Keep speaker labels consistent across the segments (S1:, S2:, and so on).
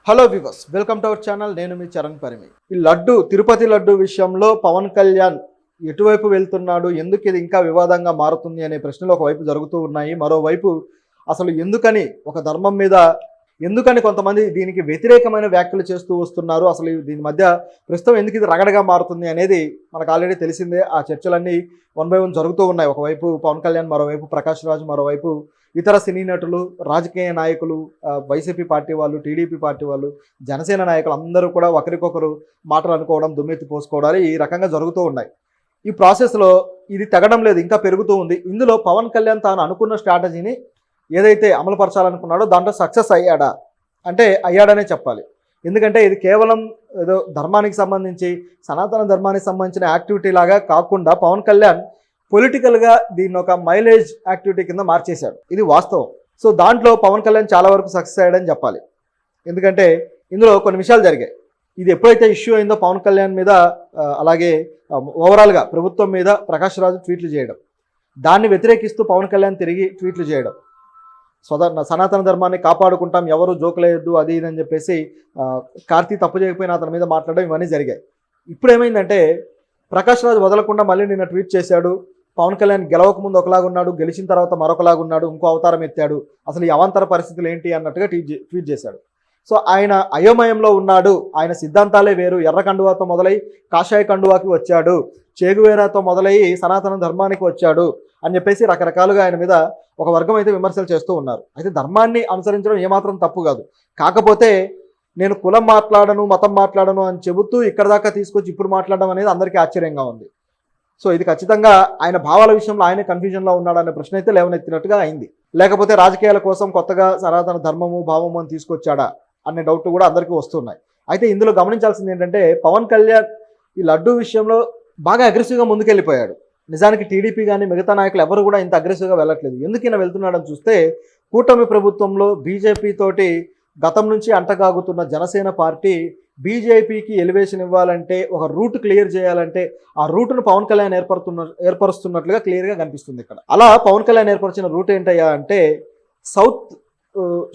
S1: Hello viewers, welcome to our channel. నేను మీ చరణ్ పరిమి. ఈ లడ్డు, తిరుపతి లడ్డు విషయంలో పవన్ కళ్యాణ్ ఎటువైపు వెళ్తున్నాడు, ఎందుకు ఇది ఇంకా వివాదంగా మారుతుంది అనే ప్రశ్నలు ఒకవైపు జరుగుతూ ఉన్నాయి. మరోవైపు అసలు ఒక ధర్మం మీద ఎందుకని కొంతమంది దీనికి వ్యతిరేకమైన వ్యాఖ్యలు చేస్తూ వస్తున్నారు, అసలు దీని మధ్య ప్రస్తుతం ఎందుకు ఇది రగడగా మారుతుంది అనేది మనకు ఆల్రెడీ తెలిసిందే. ఆ చర్చలన్నీ వన్ బై వన్ జరుగుతూ ఉన్నాయి. ఒకవైపు పవన్ కళ్యాణ్, మరోవైపు ప్రకాష్ రాజ్, మరోవైపు ఇతర సినీ నటులు, రాజకీయ నాయకులు, వైసీపీ పార్టీ వాళ్ళు, టీడీపీ పార్టీ వాళ్ళు, జనసేన నాయకులు అందరూ కూడా ఒకరికొకరు మాటలు అనుకోవడం, దుమ్మెత్తి పోసుకోవడాలు ఈ రకంగా జరుగుతూ ఉన్నాయి. ఈ ప్రాసెస్లో ఇది తెగడం లేదు, ఇంకా పెరుగుతూ ఉంది. ఇందులో పవన్ కళ్యాణ్ తాను అనుకున్న స్ట్రాటజీని ఏదైతే అమలుపరచాలనుకున్నాడో దాంట్లో సక్సెస్ అయ్యాడా అంటే అయ్యాడనే చెప్పాలి. ఎందుకంటే ఇది కేవలం ఏదో ధర్మానికి సంబంధించి, సనాతన ధర్మానికి సంబంధించిన యాక్టివిటీ లాగా కాకుండా పవన్ కళ్యాణ్ పొలిటికల్గా దీన్ని ఒక మైలేజ్ యాక్టివిటీ కింద మార్చేశాడు. ఇది వాస్తవం. సో దాంట్లో పవన్ కళ్యాణ్ చాలా వరకు సక్సెస్ అయ్యాడని చెప్పాలి. ఎందుకంటే ఇందులో కొన్ని విషయాలు జరిగాయి. ఇది ఎప్పుడైతే ఇష్యూ అయిందో పవన్ కళ్యాణ్ మీద, అలాగే ఓవరాల్గా ప్రభుత్వం మీద ప్రకాష్ రాజు ట్వీట్లు చేయడం, దాన్ని వ్యతిరేకిస్తూ పవన్ కళ్యాణ్ తిరిగి ట్వీట్లు చేయడం, సనాతన ధర్మాన్ని కాపాడుకుంటాం, ఎవరు జోకులేయొద్దు, అది ఇది అని చెప్పేసి కార్తీ తప్పు చేయకపోయినా అతని మీద మాట్లాడడం, ఇవన్నీ జరిగాయి. ఇప్పుడు ఏమైందంటే ప్రకాష్ రాజ్ వదలకుండా మళ్ళీ నిన్న ట్వీట్ చేశాడు. పవన్ కళ్యాణ్ గెలవక ముందు ఒకలాగున్నాడు, గెలిచిన తర్వాత మరొకలాగున్నాడు, ఇంకో అవతారం ఎత్తాడు, అసలు ఈ అవాంతర పరిస్థితులు ఏంటి అన్నట్టుగా ట్వీట్ చేశాడు. సో ఆయన అయోమయంలో ఉన్నాడు, ఆయన సిద్ధాంతాలే వేరు, ఎర్ర కండువాతో మొదలై కాషాయ కండువాకి వచ్చాడు, చేగువేరాతో మొదలై సనాతన ధర్మానికి వచ్చాడు అని చెప్పేసి రకరకాలుగా ఆయన మీద ఒక వర్గం అయితే విమర్శలు చేస్తూ ఉన్నారు. అయితే ధర్మాన్ని అనుసరించడం ఏమాత్రం తప్పు కాదు. కాకపోతే నేను కులం మాట్లాడను, మతం మాట్లాడను అని చెబుతూ ఇక్కడ దాకా తీసుకొచ్చి ఇప్పుడు మాట్లాడడం అనేది అందరికీ ఆశ్చర్యంగా ఉంది. సో ఇది ఖచ్చితంగా ఆయన భావాల విషయంలో ఆయన కన్ఫ్యూజన్లో ఉన్నాడనే ప్రశ్న అయితే లేవనెత్తినట్టుగా అయింది. లేకపోతే రాజకీయాల కోసం కొత్తగా సనాతన ధర్మము, భావము అని తీసుకొచ్చాడా అనే డౌట్ కూడా అందరికీ వస్తున్నాయి. అయితే ఇందులో గమనించాల్సింది ఏంటంటే పవన్ కళ్యాణ్ ఈ లడ్డూ విషయంలో బాగా అగ్రెసివ్గా ముందుకెళ్ళిపోయాడు. నిజానికి టీడీపీ కానీ మిగతా నాయకులు ఎవరు కూడా ఇంత అగ్రెసివ్గా వెళ్ళట్లేదు. ఎందుకు ఈయన వెళ్తున్నాడని చూస్తే, కూటమి ప్రభుత్వంలో బీజేపీ తోటి గతం నుంచి అంటగాగుతున్న జనసేన పార్టీ బీజేపీకి ఎలివేషన్ ఇవ్వాలంటే, ఒక రూట్ క్లియర్ చేయాలంటే ఆ రూట్ను పవన్ కళ్యాణ్ ఏర్పరుస్తున్నట్లుగా క్లియర్గా కనిపిస్తుంది ఇక్కడ. అలా పవన్ కళ్యాణ్ ఏర్పరిచిన రూట్ ఏంటయ్యా అంటే, సౌత్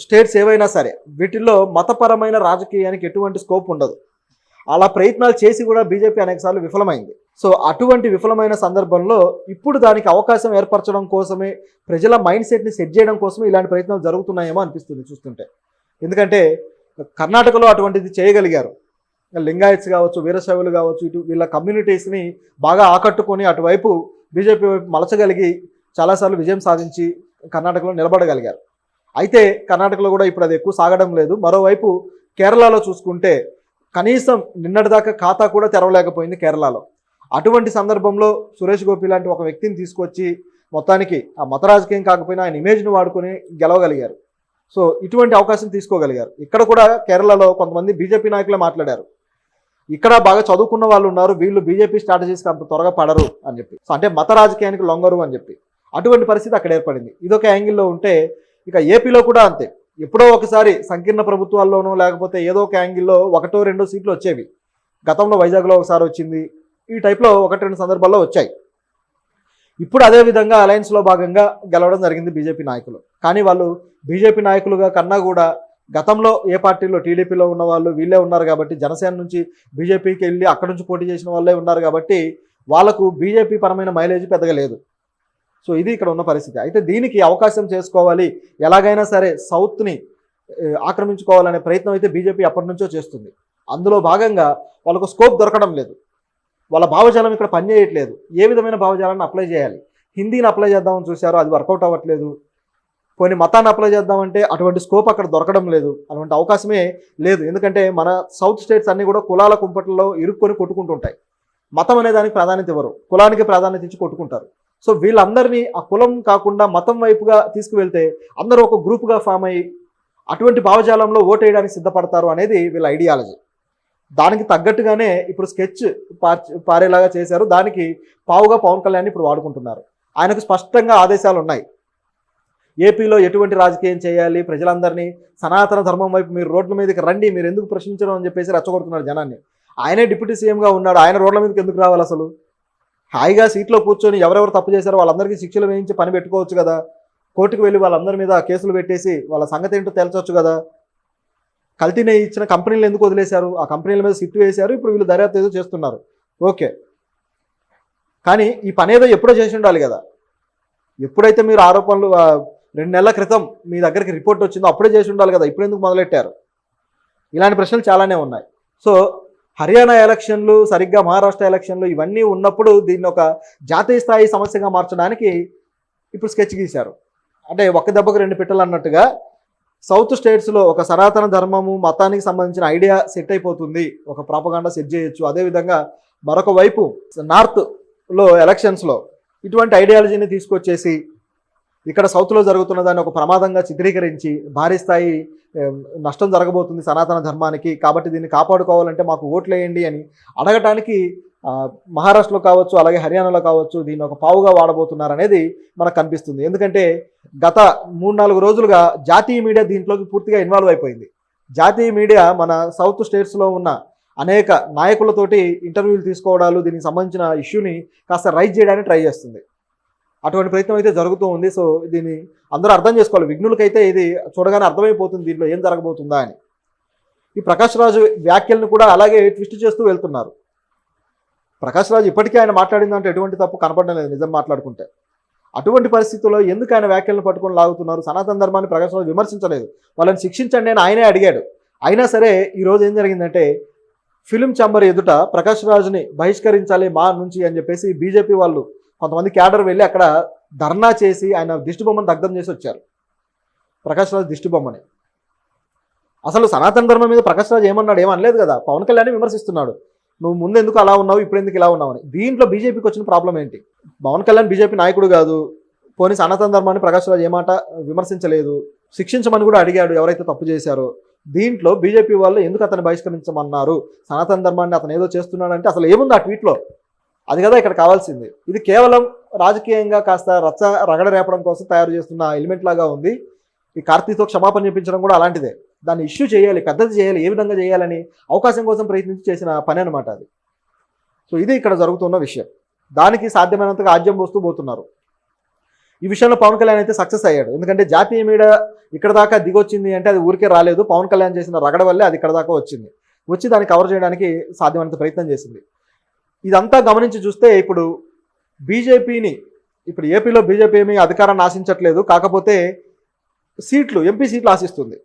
S1: స్టేట్స్ ఏవైనా సరే వీటిల్లో మతపరమైన రాజకీయానికి ఎటువంటి స్కోప్ ఉండదు. అలా ప్రయత్నాలు చేసి కూడా బీజేపీ అనేకసార్లు విఫలమైంది. సో అటువంటి విఫలమైన సందర్భంలో ఇప్పుడు దానికి అవకాశం ఏర్పరచడం కోసమే, ప్రజల మైండ్ సెట్ని సెట్ చేయడం కోసమే ఇలాంటి ప్రయత్నాలు జరుగుతున్నాయేమో అనిపిస్తుంది చూస్తుంటే. ఎందుకంటే కర్ణాటకలో అటువంటిది చేయగలిగారు. లింగాయత్స్ కావచ్చు, వీరశైవులు కావచ్చు, ఇటు వీళ్ళ కమ్యూనిటీస్ని బాగా ఆకట్టుకొని అటువైపు బీజేపీ వైపు మలచగలిగి చాలాసార్లు విజయం సాధించి కర్ణాటకలో నిలబడగలిగారు. అయితే కర్ణాటకలో కూడా ఇప్పుడు అది ఎక్కువ సాగడం లేదు. మరోవైపు కేరళలో చూసుకుంటే కనీసం నిన్నటిదాకా ఖాతా కూడా తెరవలేకపోయింది కేరళలో. అటువంటి సందర్భంలో సురేష్ గోపి లాంటి ఒక వ్యక్తిని తీసుకొచ్చి మొత్తానికి ఆ మత రాజకీయం కాకపోయినా ఆయన ఇమేజ్ను వాడుకొని గెలవగలిగారు. సో ఇటువంటి అవకాశం తీసుకోగలిగారు. ఇక్కడ కూడా కేరళలో కొంతమంది బీజేపీ నాయకులే మాట్లాడారు, ఇక్కడ బాగా చదువుకున్న వాళ్ళు ఉన్నారు, వీళ్ళు బీజేపీ స్ట్రాటజీస్కి అంత త్వరగా పడరు అని చెప్పి, సో అంటే మత రాజకీయానికి లొంగరు అని చెప్పి. అటువంటి పరిస్థితి అక్కడ ఏర్పడింది. ఇదొక యాంగిల్లో ఉంటే, ఇక ఏపీలో కూడా అంతే. ఎప్పుడో ఒకసారి సంకీర్ణ ప్రభుత్వాల్లోనో లేకపోతే ఏదో ఒక యాంగిల్లో 1-2 సీట్లు వచ్చేవి. గతంలో వైజాగ్లో ఒకసారి వచ్చింది. ఈ టైప్లో 1-2 సందర్భాల్లో వచ్చాయి. ఇప్పుడు అదేవిధంగా అలయన్స్లో భాగంగా గెలవడం జరిగింది బీజేపీ నాయకులు. కానీ వాళ్ళు బీజేపీ నాయకులుగా కన్నా కూడా గతంలో ఏ పార్టీలో, టీడీపీలో ఉన్న వాళ్ళు వీళ్ళే ఉన్నారు కాబట్టి, జనసేన నుంచి బీజేపీకి వెళ్ళి అక్కడ నుంచి పోటీ చేసిన వాళ్ళే ఉన్నారు కాబట్టి వాళ్ళకు బీజేపీ పరమైన మైలేజ్ పెద్దగా లేదు. సో ఇది ఇక్కడ ఉన్న పరిస్థితి. అయితే దీనికి అవకాశం చేసుకోవాలి, ఎలాగైనా సరే సౌత్ని ఆక్రమించుకోవాలనే ప్రయత్నం అయితే బీజేపీ అప్పటి నుంచో చేస్తుంది. అందులో భాగంగా వాళ్ళకు స్కోప్ దొరకడం లేదు. వాళ్ళ భావజాలం ఇక్కడ పనిచేయట్లేదు. ఏ విధమైన భావజాలాన్ని అప్లై చేయాలి? హిందీని అప్లై చేద్దామని చూశారు, అది వర్కౌట్ అవ్వట్లేదు. కొన్ని మతాన్ని అప్లై చేద్దామంటే అటువంటి స్కోప్ అక్కడ దొరకడం లేదు, అటువంటి అవకాశమే లేదు. ఎందుకంటే మన సౌత్ స్టేట్స్ అన్నీ కూడా కులాల కుంపట్లలో ఇరుక్కొని కొట్టుకుంటుంటాయి. మతం అనే దానికి ప్రాధాన్యత ఇవ్వరు, కులానికి ప్రాధాన్యత ఇచ్చి కొట్టుకుంటారు. సో వీళ్ళందరినీ ఆ కులం కాకుండా మతం వైపుగా తీసుకువెళ్తే అందరూ ఒక గ్రూప్గా ఫామ్ అయ్యి అటువంటి భావజాలంలో ఓటేయడానికి సిద్ధపడతారు అనేది వీళ్ళ ఐడియాలజీ. దానికి తగ్గట్టుగానే ఇప్పుడు స్కెచ్ పారేలాగా చేశారు. దానికి పావుగా పవన్ కళ్యాణ్ ఇప్పుడు వాడుకుంటున్నారు. ఆయనకు స్పష్టంగా ఆదేశాలు ఉన్నాయి. ఏపీలో ఎటువంటి రాజకీయం చేయాలి, ప్రజలందరినీ సనాతన ధర్మం వైపు మీరు రోడ్ల మీదకి రండి, మీరు ఎందుకు ప్రశ్నించడం అని చెప్పేసి రెచ్చగొడుతున్నారు జనాన్ని. ఆయనే డిప్యూటీ సీఎంగా ఉన్నాడు, ఆయన రోడ్ల మీదకి ఎందుకు రావాలి? అసలు హాయిగా సీట్లో కూర్చొని ఎవరెవరు తప్పు చేశారో వాళ్ళందరికీ శిక్షలు వేయించి పని పెట్టుకోవచ్చు కదా. కోర్టుకు వెళ్ళి వాళ్ళందరి మీద కేసులు పెట్టేసి వాళ్ళ సంగతి ఏంటో తేల్చవచ్చు కదా. కల్తీ నెయ్యి ఇచ్చిన కంపెనీలు ఎందుకు వదిలేశారు? ఆ కంపెనీల మీద సిట్టు వేశారు. ఇప్పుడు వీళ్ళు దర్యాప్తు ఏదో చేస్తున్నారు. ఓకే, కానీ ఈ పని ఏదో ఎప్పుడో చేసి ఉండాలి కదా. ఎప్పుడైతే మీరు ఆరోపణలు 2 నెలల క్రితం మీ దగ్గరికి రిపోర్ట్ వచ్చిందో అప్పుడే చేసి ఉండాలి కదా. ఇప్పుడు ఎందుకు మొదలెట్టారు? ఇలాంటి ప్రశ్నలు చాలానే ఉన్నాయి. సో హర్యానా ఎలక్షన్లు, సరిగ్గా మహారాష్ట్ర ఎలక్షన్లు ఇవన్నీ ఉన్నప్పుడు దీన్ని ఒక జాతీయ స్థాయి సమస్యగా మార్చడానికి ఇప్పుడు స్కెచ్ గీశారు. అంటే ఒక్క దెబ్బకు 2 పిట్టలు అన్నట్టుగా సౌత్ స్టేట్స్లో ఒక సనాతన ధర్మము, మతానికి సంబంధించిన ఐడియా సెట్ అయిపోతుంది, ఒక ప్రాపగాండా సెట్ చేయొచ్చు. అదేవిధంగా మరొక వైపు నార్త్లో ఎలక్షన్స్లో ఇటువంటి ఐడియాలజీని తీసుకొచ్చేసి ఇక్కడ సౌత్లో జరుగుతున్న దాన్ని ఒక ప్రమాదంగా చిత్రీకరించి భారీ స్థాయి నష్టం జరగబోతుంది సనాతన ధర్మానికి, కాబట్టి దీన్ని కాపాడుకోవాలంటే మాకు ఓట్లేయండి అని అడగటానికి మహారాష్ట్రలో కావచ్చు, అలాగే హర్యానాలో కావచ్చు దీన్ని ఒక పావుగా వాడబోతున్నారు అనేది మనకు కనిపిస్తుంది. ఎందుకంటే గత 3-4 రోజులుగా జాతీయ మీడియా దీంట్లోకి పూర్తిగా ఇన్వాల్వ్ అయిపోయింది. జాతీయ మీడియా మన సౌత్ స్టేట్స్లో ఉన్న అనేక నాయకులతోటి ఇంటర్వ్యూలు తీసుకోవడాలు, దీనికి సంబంధించిన ఇష్యూని కాస్త రైజ్ చేయడానికి ట్రై చేస్తుంది. అటువంటి ప్రయత్నం అయితే జరుగుతూ ఉంది. సో దీన్ని అందరూ అర్థం చేసుకోవాలి. విఘ్నులకైతే ఇది చూడగానే అర్థమైపోతుంది దీంట్లో ఏం జరగబోతుందా అని. ఈ ప్రకాష్ రాజు వ్యాఖ్యలను కూడా అలాగే ట్విస్ట్ చేస్తూ వెళ్తున్నారు. ప్రకాష్ రాజు ఇప్పటికీ ఆయన మాట్లాడిందంటే ఎటువంటి తప్పు కనపడడం లేదు నిజం మాట్లాడుకుంటే. అటువంటి పరిస్థితుల్లో ఎందుకు ఆయన వ్యాఖ్యలను పట్టుకొని లాగుతున్నారు? సనాతన ధర్మాన్ని ప్రకాష్ రాజు విమర్శించలేదు, వాళ్ళని శిక్షించండి అని ఆయనే అడిగాడు. అయినా సరే ఈరోజు ఏం జరిగిందంటే ఫిలిం ఛాంబర్ ఎదుట ప్రకాష్ రాజుని బహిష్కరించాలి మా నుంచి అని చెప్పేసి బీజేపీ వాళ్ళు కొంతమంది క్యాడర్ వెళ్ళి అక్కడ ధర్నా చేసి ఆయన దిష్టిబొమ్మను దగ్ధం చేసి వచ్చారు. ప్రకాష్ రాజు దిష్టిబొమ్మని. అసలు సనాతన ధర్మం మీద ప్రకాష్ రాజు ఏమన్నాడు? ఏమనలేదు కదా. పవన్ కళ్యాణ్ విమర్శిస్తున్నాడు, నువ్వు ముందు ఎందుకు అలా ఉన్నావు, ఇప్పుడు ఎందుకు ఇలా ఉన్నావు అని. దీంట్లో బీజేపీకి వచ్చిన ప్రాబ్లం ఏంటి? పవన్ కళ్యాణ్ బీజేపీ నాయకుడు కాదు, పోనీ సనాతన ధర్మాన్ని ప్రకాష్ రాజు ఏమాట విమర్శించలేదు, శిక్షించమని కూడా అడిగాడు ఎవరైతే తప్పు చేశారో. దీంట్లో బీజేపీ వాళ్ళు ఎందుకు అతన్ని బహిష్కరించమన్నారు? సనాతన ధర్మాన్ని అతను ఏదో చేస్తున్నాడంటే అసలు ఏముంది ఆ ట్వీట్లో? అది కదా ఇక్కడ కావాల్సింది. ఇది కేవలం రాజకీయంగా కాస్త రగడ రేపడం కోసం తయారు చేస్తున్న ఎలిమెంట్ లాగా ఉంది. ఈ కార్తీతో క్షమాపణ చెప్పించడం కూడా అలాంటిదే. దాన్ని ఇష్యూ చేయాలి, పెద్దది చేయాలి, ఏ విధంగా చేయాలని అవకాశం కోసం ప్రయత్నించి చేసిన పని అనమాట అది. సో ఇది ఇక్కడ జరుగుతున్న విషయం. దానికి సాధ్యమైనంతగా ఆజ్యం పోస్తూ పోతున్నారు. ఈ విషయంలో పవన్ కళ్యాణ్ అయితే సక్సెస్ అయ్యాడు. ఎందుకంటే జాతీయ మీడియా ఇక్కడ దాకా దిగొచ్చింది అంటే అది ఊరికే రాలేదు, పవన్ కళ్యాణ్ చేసిన రగడ వల్లే అది ఇక్కడ దాకా వచ్చింది. వచ్చి దాన్ని కవర్ చేయడానికి సాధ్యమైనంత ప్రయత్నం చేసింది. ఇదంతా గమనించి చూస్తే ఇప్పుడు బీజేపీని, ఇప్పుడు ఏపీలో బీజేపీ ఏమీ అధికారాన్ని ఆశించట్లేదు, కాకపోతే సీట్లు, ఎంపీ సీట్లు ఆశిస్తుంది.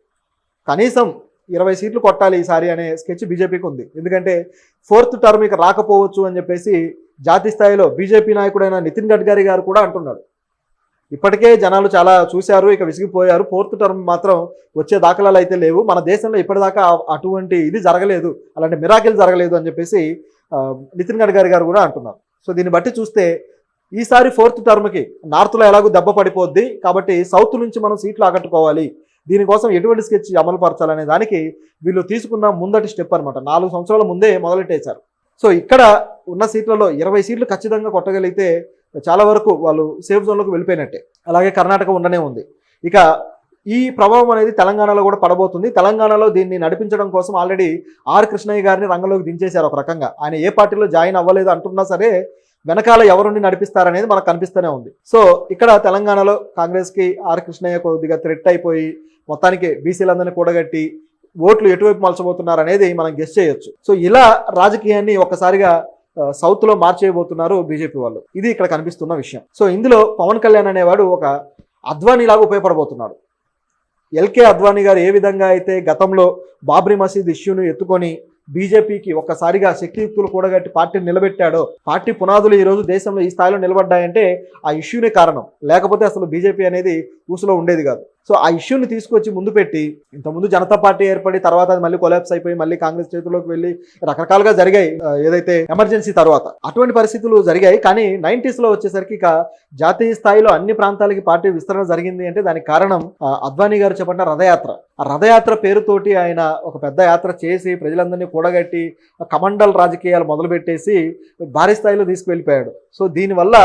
S1: కనీసం 20 సీట్లు కొట్టాలి ఈసారి అనే స్కెచ్ బీజేపీకి ఉంది. ఎందుకంటే 4th టర్మ్ ఇక రాకపోవచ్చు అని చెప్పేసి జాతీయ స్థాయిలో బీజేపీ నాయకుడైన నితిన్ గడ్కరీ గారు కూడా అంటున్నాడు. ఇప్పటికే జనాలు చాలా చూశారు, ఇక విసిగిపోయారు, 4th టర్మ్ మాత్రం వచ్చే దాఖలాలు అయితే లేవు, మన దేశంలో ఇప్పటిదాకా అటువంటి ఇది జరగలేదు, అలాంటి మిరాకిల్ జరగలేదు అని చెప్పేసి నితిన్ గడ్కరీ గారు కూడా అంటున్నారు. సో దీన్ని బట్టి చూస్తే ఈసారి 4th టర్మ్కి నార్త్లో ఎలాగో దెబ్బ పడిపోద్ది, కాబట్టి సౌత్ నుంచి మనం సీట్లు ఆకట్టుకోవాలి, దీనికోసం ఎటువంటి స్కెచ్ అమలు పరచాలనే దానికి వీళ్ళు తీసుకున్న ముందటి స్టెప్ అనమాట. 4 సంవత్సరాల ముందే మొదలెట్టేశారు. సో ఇక్కడ ఉన్న సీట్లలో 20 సీట్లు ఖచ్చితంగా కొట్టగలిగితే చాలా వరకు వాళ్ళు సేఫ్ జోన్లోకి వెళ్ళిపోయినట్టే. అలాగే కర్ణాటక ఉండనే ఉంది. ఇక ఈ ప్రభావం అనేది తెలంగాణలో కూడా పడబోతుంది. తెలంగాణలో దీన్ని నడిపించడం కోసం ఆల్రెడీ ఆర్ కృష్ణయ్య గారిని రంగంలోకి దించేశారు ఒక రకంగా. ఆయన ఏ పార్టీలో జాయిన్ అవ్వలేదు అంటున్నా సరే వెనకాల ఎవరుండి నడిపిస్తారనేది మనకు కనిపిస్తూనే ఉంది. సో ఇక్కడ తెలంగాణలో కాంగ్రెస్కి ఆర్ కృష్ణయ్య కొద్దిగా థ్రెట్ అయిపోయి మొత్తానికి బీసీలందరినీ కూడగట్టి ఓట్లు ఎటువైపు మలచబోతున్నారు అనేది మనం గెస్ చేయొచ్చు. సో ఇలా రాజకీయాన్ని ఒక్కసారిగా సౌత్లో మార్చేయబోతున్నారు బీజేపీ వాళ్ళు. ఇది ఇక్కడ కనిపిస్తున్న విషయం. సో ఇందులో పవన్ కళ్యాణ్ అనేవాడు ఒక అద్వానీలాగా ఉపయోగపడబోతున్నాడు. ఎల్కే అద్వానీ గారు ఏ విధంగా అయితే గతంలో బాబ్రీ మసీద్ ఇష్యూను ఎత్తుకొని బీజేపీకి ఒక్కసారిగా శక్తియుక్తులు కూడగట్టి పార్టీని నిలబెట్టాడో, పార్టీ పునాదులు ఈరోజు దేశంలో ఈ స్థాయిలో నిలబడ్డాయంటే ఆ ఇష్యూనే కారణం. లేకపోతే అసలు బీజేపీ అనేది ఊసులో ఉండేది కాదు. సో ఆ ఇష్యూని తీసుకొచ్చి ముందు పెట్టి, ఇంతకుముందు జనతా పార్టీ ఏర్పడి తర్వాత అది మళ్ళీ కొలాప్స్ అయిపోయి మళ్ళీ కాంగ్రెస్ చేతుల్లోకి వెళ్ళి రకరకాలుగా జరిగాయి ఏదైతే ఎమర్జెన్సీ తర్వాత. అటువంటి పరిస్థితులు జరిగాయి. కానీ 90s లో వచ్చేసరికి ఇక జాతీయ స్థాయిలో అన్ని ప్రాంతాలకి పార్టీ విస్తరణ జరిగింది అంటే దానికి కారణం అద్వానీ గారు చెప్పిన రథయాత్ర. ఆ రథయాత్ర పేరుతోటి ఆయన ఒక పెద్ద యాత్ర చేసి ప్రజలందరినీ కూడగట్టి కమండల్ రాజకీయాలు మొదలుపెట్టేసి భారీ స్థాయిలో తీసుకువెళ్ళిపోయాడు. సో దీనివల్ల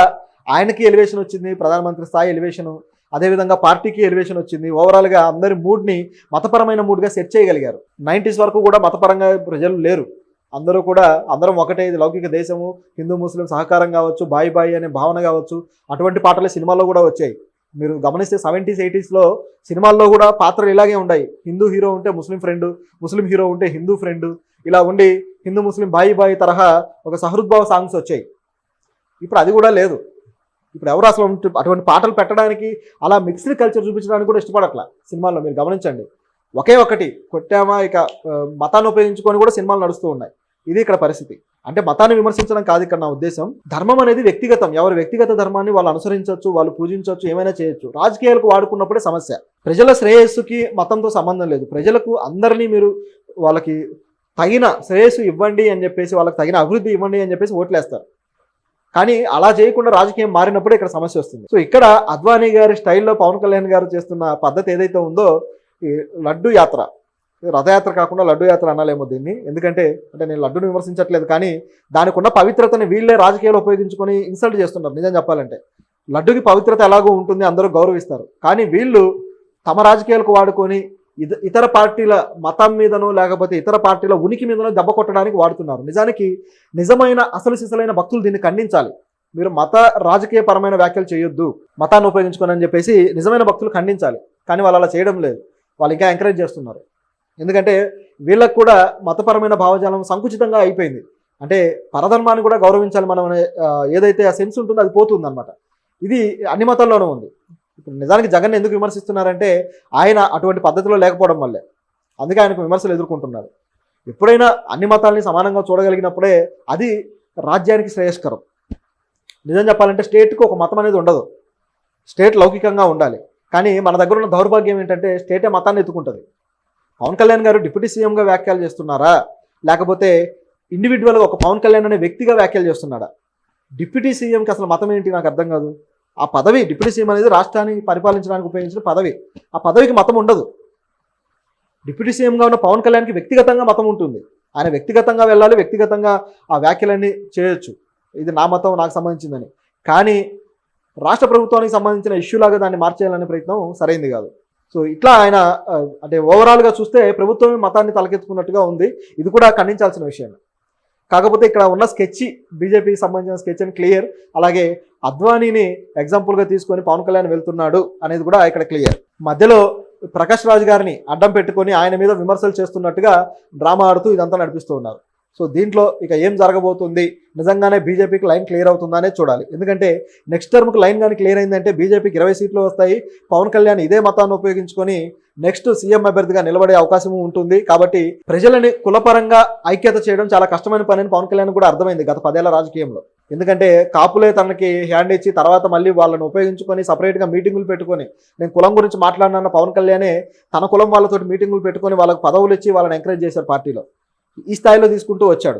S1: ఆయనకి ఎలివేషన్ వచ్చింది, ప్రధానమంత్రి స్థాయి ఎలివేషన్, అదేవిధంగా పార్టీకి ఎలివేషన్ వచ్చింది. ఓవరాల్గా అందరి మూడ్ని మతపరమైన మూడ్గా సెట్ చేయగలిగారు. 90s వరకు కూడా మతపరంగా ప్రజలు లేరు, అందరూ కూడా అందరం ఒకటే, ఇది లౌకిక దేశము, హిందూ ముస్లిం సహకారం కావచ్చు, బాయ్ బాయ్ అనే భావన కావచ్చు, అటువంటి పాటలే సినిమాల్లో కూడా వచ్చాయి. మీరు గమనిస్తే 70s 80sలో సినిమాల్లో కూడా పాత్రలు ఇలాగే ఉన్నాయి. హిందూ హీరో ఉంటే ముస్లిం ఫ్రెండ్, ముస్లిం హీరో ఉంటే హిందూ ఫ్రెండ్, ఇలా ఉండి హిందూ ముస్లిం బాయి బాయి తరహా ఒక సహృద్భావ సాంగ్స్ వచ్చాయి. ఇప్పుడు అది కూడా లేదు. ఇప్పుడు ఎవరు అసలు అటువంటి పాటలు పెట్టడానికి, అలా మిక్స్డ్ కల్చర్ చూపించడానికి కూడా ఇష్టపడట్లా సినిమాల్లో. మీరు గమనించండి, ఒకే ఒకటి కొట్టామా ఇక మతాన్ని ఉపయోగించుకొని కూడా సినిమాలు నడుస్తూ ఉన్నాయి. ఇది ఇక్కడ పరిస్థితి. అంటే మతాన్ని విమర్శించడం కాదు ఇక్కడ నా ఉద్దేశం. ధర్మం అనేది వ్యక్తిగతం. ఎవరి వ్యక్తిగత ధర్మాన్ని వాళ్ళు అనుసరించవచ్చు, వాళ్ళు పూజించవచ్చు, ఏమైనా చేయొచ్చు. రాజకీయాలకు వాడుకున్నప్పుడే సమస్య. ప్రజల శ్రేయస్సుకి మతంతో సంబంధం లేదు. ప్రజలకు అందరినీ మీరు వాళ్ళకి తగిన శ్రేయస్సు ఇవ్వండి అని చెప్పేసి, వాళ్ళకి తగిన అభివృద్ధి ఇవ్వండి అని చెప్పేసి ఓట్లేస్తారు. కానీ అలా చేయకుండా రాజకీయం మారినప్పుడు ఇక్కడ సమస్య వస్తుంది. సో ఇక్కడ అద్వానీ గారి స్టైల్లో పవన్ కళ్యాణ్ గారు చేస్తున్న పద్ధతి ఏదైతే ఉందో, ఈ లడ్డు యాత్ర, రథయాత్ర కాకుండా లడ్డు యాత్ర అనాలేమో దీన్ని. ఎందుకంటే నేను లడ్డును విమర్శించట్లేదు, కానీ దానికి ఉన్న పవిత్రతని వీళ్ళే రాజకీయాలు ఉపయోగించుకొని ఇన్సల్ట్ చేస్తున్నారు. నిజం చెప్పాలంటే లడ్డుకి పవిత్రత ఎలాగో ఉంటుంది, అందరూ గౌరవిస్తారు. కానీ వీళ్ళు తమ రాజకీయాలకు వాడుకొని ఇతర పార్టీల మతం మీదనో లేకపోతే ఇతర పార్టీల ఉనికి మీదనో దెబ్బ కొట్టడానికి వాడుతున్నారు. నిజానికి నిజమైన అసలు సిసలైన భక్తులు దీన్ని ఖండించాలి. మీరు మత రాజకీయ పరమైన వ్యాఖ్యలు చేయొద్దు, మతాన్ని ఉపయోగించుకొని అని చెప్పేసి నిజమైన భక్తులు ఖండించాలి. కానీ వాళ్ళు అలా చేయడం లేదు. వాళ్ళు ఇంకా ఎంకరేజ్ చేస్తున్నారు. ఎందుకంటే వీళ్ళకు కూడా మతపరమైన భావజాలం సంకుచితంగా అయిపోయింది. అంటే పరధర్మాన్ని కూడా గౌరవించాలి మనం ఏదైతే ఆ సెన్స్ ఉంటుందో అది పోతుంది అనమాట. ఇది అన్ని మతాల్లోనూ ఉంది. ఇప్పుడు నిజానికి జగన్ ఎందుకు విమర్శిస్తున్నారంటే ఆయన అటువంటి పద్ధతిలో లేకపోవడం వల్లే. అందుకే ఆయనకు విమర్శలు ఎదుర్కొంటున్నారు. ఎప్పుడైనా అన్ని మతాలని సమానంగా చూడగలిగినప్పుడే అది రాజ్యానికి శ్రేయస్కరం. నిజం చెప్పాలంటే స్టేట్కి ఒక మతం అనేది ఉండదు. స్టేట్ లౌకికంగా ఉండాలి. కానీ మన దగ్గర ఉన్న దౌర్భాగ్యం ఏంటంటే స్టేటే మతాన్ని ఎత్తుకుంటుంది. పవన్ కళ్యాణ్ గారు డిప్యూటీ సీఎంగా వ్యాఖ్యలు చేస్తున్నారా, లేకపోతే ఇండివిజువల్గా ఒక పవన్ కళ్యాణ్ అనే వ్యక్తిగా వ్యాఖ్యలు చేస్తున్నాడా? డిప్యూటీ సీఎంకి అసలు మతం ఏంటి నాకు అర్థం కాదు. ఆ పదవి, డిప్యూటీ సీఎం అనేది రాష్ట్రాన్ని పరిపాలించడానికి ఉపయోగించిన పదవి. ఆ పదవికి మతం ఉండదు. డిప్యూటీ సీఎంగా ఉన్న పవన్ కళ్యాణ్కి వ్యక్తిగతంగా మతం ఉంటుంది. ఆయన వ్యక్తిగతంగా వెళ్ళాలి, వ్యక్తిగతంగా ఆ వ్యాఖ్యలన్నీ చేయొచ్చు. ఇది నా మతం, నాకు సంబంధించిందని. కానీ రాష్ట్ర ప్రభుత్వానికి సంబంధించిన ఇష్యూలాగా దాన్ని మార్చేయాలనే ప్రయత్నం సరైంది కాదు. సో ఇట్లా ఆయన అంటే ఓవరాల్గా చూస్తే ప్రభుత్వమే మతాన్ని తలకెత్తుకున్నట్టుగా ఉంది. ఇది కూడా ఖండించాల్సిన విషయం. కాకపోతే ఇక్కడ ఉన్న స్కెచ్, బీజేపీకి సంబంధించిన స్కెచ్ అని క్లియర్. అలాగే అద్వానీని ఎగ్జాంపుల్గా తీసుకొని పవన్ కళ్యాణ్ వెళ్తున్నాడు అనేది కూడా ఇక్కడ క్లియర్. మధ్యలో ప్రకాష్ రాజ్ గారిని అడ్డం పెట్టుకొని ఆయన మీద విమర్శలు చేస్తున్నట్టుగా డ్రామా ఆడుతూ ఇదంతా నడిపిస్తూ ఉన్నారు. సో దీంట్లో ఇక ఏం జరగబోతుంది, నిజంగానే బీజేపీకి లైన్ క్లియర్ అవుతుందనే చూడాలి. ఎందుకంటే నెక్స్ట్ టర్మ్కి లైన్ కానీ క్లియర్ అయిందంటే బీజేపీకి 20 సీట్లు వస్తాయి. పవన్ కళ్యాణ్ ఇదే మతాన్ని ఉపయోగించుకొని నెక్స్ట్ సీఎం అభ్యర్థిగా నిలబడే అవకాశం ఉంటుంది. కాబట్టి ప్రజలని కులపరంగా ఐక్యత చేయడం చాలా కష్టమైన పని అని పవన్ కళ్యాణ్ కూడా అర్థమైంది గత 10 ఏళ్ల రాజకీయంలో. ఎందుకంటే కాపులే తనకి హ్యాండ్ ఇచ్చి తర్వాత మళ్ళీ వాళ్ళని ఉపయోగించుకొని సపరేట్గా మీటింగులు పెట్టుకొని నేను కులం గురించి మాట్లాడిన పవన్ కళ్యాణే తన కులం వాళ్ళతో మీటింగులు పెట్టుకొని వాళ్ళకి పదవులు ఇచ్చి వాళ్ళని ఎంకరేజ్ చేశారు పార్టీలో. ఈ స్థాయిలో తీసుకుంటూ వచ్చాడు.